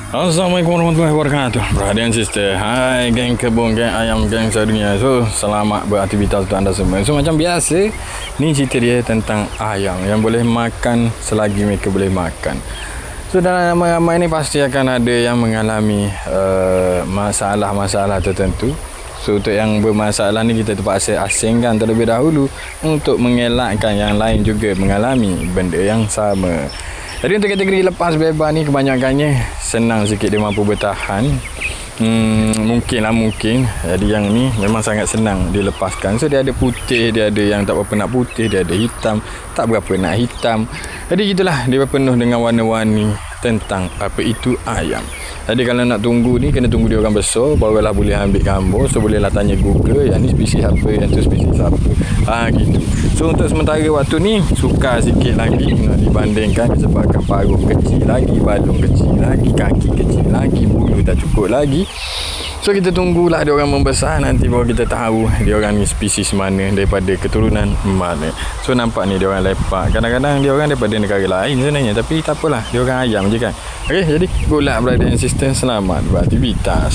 Assalamualaikum warahmatullahi wabarakatuh. Brother and sister, hai geng kebun, geng ayam, geng sedunia. So, selamat beraktivitas untuk anda semua. So, macam biasa, ni cerita dia tentang ayam yang boleh makan selagi mereka boleh makan. So, dalam ramai-ramai ni pasti akan ada yang mengalami masalah-masalah tertentu. So, untuk yang bermasalah ni kita terpaksa asingkan terlebih dahulu untuk mengelakkan yang lain juga mengalami benda yang sama. Jadi untuk kategori lepas bebas ni kebanyakannya senang sikit dia mampu bertahan. Mungkin. Jadi yang ni memang sangat senang dilepaskan. So dia ada putih, dia ada yang tak berapa nak putih, dia ada hitam, tak berapa nak hitam. Jadi gitulah, dia penuh dengan warna-warni tentang apa itu ayam. Jadi kalau nak tunggu ni, kena tunggu dia orang besar, barulah boleh ambil gambar. So bolehlah tanya Google, yang ni spesies apa, yang tu spesies apa. Gitu. So untuk sementara waktu ni, sukar sikit lagi dibandingkan disebabkan paruh kecil lagi, balung kecil lagi, kaki kecil lagi, bulu tak cukup lagi. So kita tunggulah dia orang membesar, nanti baru kita tahu dia orang ni spesies mana, daripada keturunan mana. So nampak ni dia orang lepak. Kadang-kadang dia orang daripada negara lain sebenarnya, tapi tak apalah, dia orang ayam je kan. Okey, jadi good luck brother and sister, selamat beraktivitas.